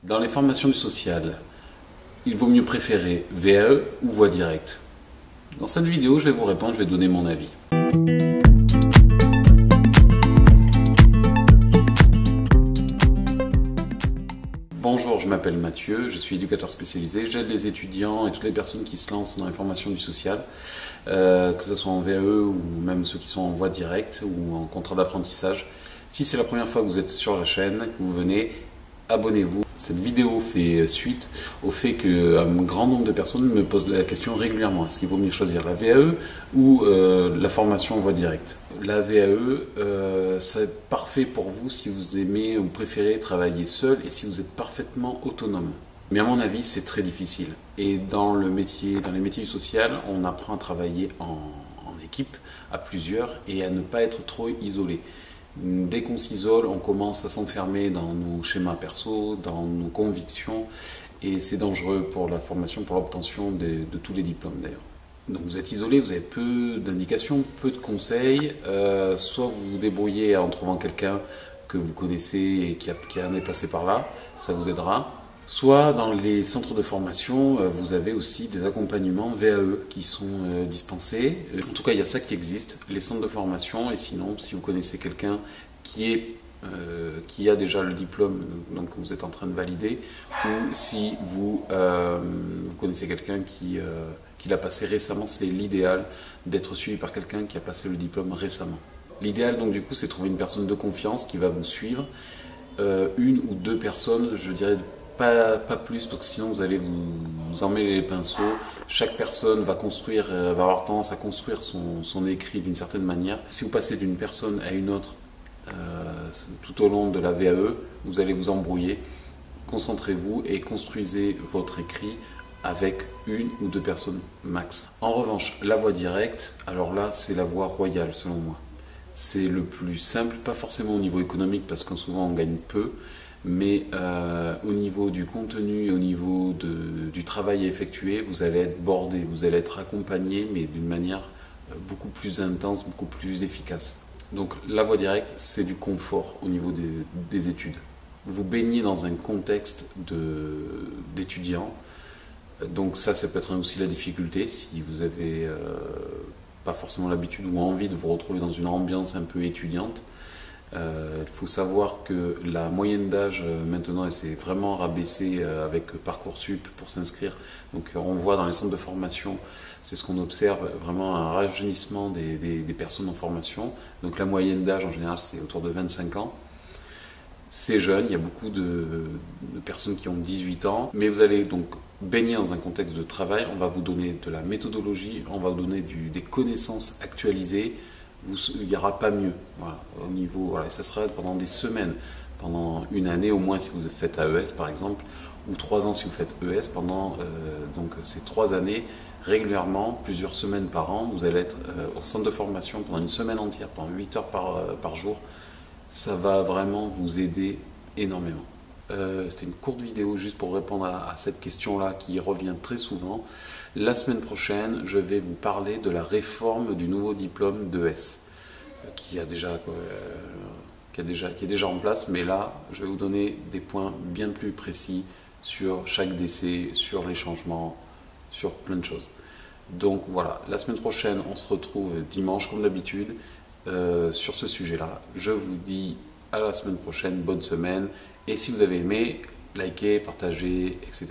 Dans les formations du social, il vaut mieux préférer VAE ou voie directe? Dans cette vidéo, je vais vous répondre, je vais donner mon avis. Bonjour, je m'appelle Mathieu, je suis éducateur spécialisé, j'aide les étudiants et toutes les personnes qui se lancent dans les formations du social, que ce soit en VAE ou même ceux qui sont en voie directe ou en contrat d'apprentissage. Si c'est la première fois que vous êtes sur la chaîne, que vous venez, abonnez-vous. Cette vidéo fait suite au fait qu'un grand nombre de personnes me posent la question régulièrement. Est-ce qu'il vaut mieux choisir la VAE ou la formation en voie directe? La VAE, c'est parfait pour vous si vous aimez ou préférez travailler seul et si vous êtes parfaitement autonome. Mais à mon avis, c'est très difficile. Et dans les métiers du social, on apprend à travailler en équipe, à plusieurs, et à ne pas être trop isolé. Dès qu'on s'isole, on commence à s'enfermer dans nos schémas perso, dans nos convictions, et c'est dangereux pour la formation, pour l'obtention de tous les diplômes d'ailleurs. Donc vous êtes isolé, vous avez peu d'indications, peu de conseils, soit vous vous débrouillez en trouvant quelqu'un que vous connaissez et qui en est passé par là, ça vous aidera. Soit dans les centres de formation, vous avez aussi des accompagnements VAE qui sont dispensés. En tout cas, il y a ça qui existe, les centres de formation. Et sinon, si vous connaissez quelqu'un qui a déjà le diplôme, donc que vous êtes en train de valider, ou si vous connaissez quelqu'un qui l'a passé récemment, c'est l'idéal d'être suivi par quelqu'un qui a passé le diplôme récemment. L'idéal, donc du coup, c'est trouver une personne de confiance qui va vous suivre, une ou deux personnes, je dirais. Pas plus, parce que sinon vous allez vous emmêler les pinceaux. Chaque personne va avoir tendance à construire son écrit d'une certaine manière. Si vous passez d'une personne à une autre tout au long de la VAE, vous allez vous embrouiller. Concentrez-vous et construisez votre écrit avec une ou deux personnes max. En revanche, la voie directe, alors là, c'est la voie royale selon moi. C'est le plus simple, pas forcément au niveau économique, parce que souvent on gagne peu, mais au niveau du contenu et au niveau du travail effectué, vous allez être bordé, vous allez être accompagné, mais d'une manière beaucoup plus intense, beaucoup plus efficace. Donc la voie directe, c'est du confort au niveau des études. Vous baignez dans un contexte d'étudiants, donc ça peut être aussi la difficulté, si vous avez pas forcément l'habitude ou envie de vous retrouver dans une ambiance un peu étudiante. Il faut savoir que la moyenne d'âge maintenant elle s'est vraiment rabaissée avec Parcoursup pour s'inscrire. Donc on voit dans les centres de formation, c'est ce qu'on observe, vraiment un rajeunissement des personnes en formation. Donc la moyenne d'âge en général c'est autour de 25 ans. C'est jeune, il y a beaucoup de personnes qui ont 18 ans, mais vous allez donc baigner dans un contexte de travail, on va vous donner de la méthodologie, on va vous donner des connaissances actualisées. Il n'y aura pas mieux. Voilà, au niveau, voilà, ça sera pendant des semaines, pendant une année au moins si vous faites AES par exemple, ou 3 ans si vous faites ES, pendant donc ces 3 années, régulièrement, plusieurs semaines par an, vous allez être au centre de formation pendant une semaine entière, pendant 8 heures par jour. Ça va vraiment vous aider énormément. C'était une courte vidéo juste pour répondre à cette question-là qui revient très souvent. La semaine prochaine, je vais vous parler de la réforme du nouveau diplôme d'ES qui est déjà en place, mais là, je vais vous donner des points bien plus précis sur chaque décès, sur les changements, sur plein de choses. Donc voilà, la semaine prochaine, on se retrouve dimanche comme d'habitude sur ce sujet-là. Je vous dis à la semaine prochaine, bonne semaine. Et si vous avez aimé, likez, partagez, etc.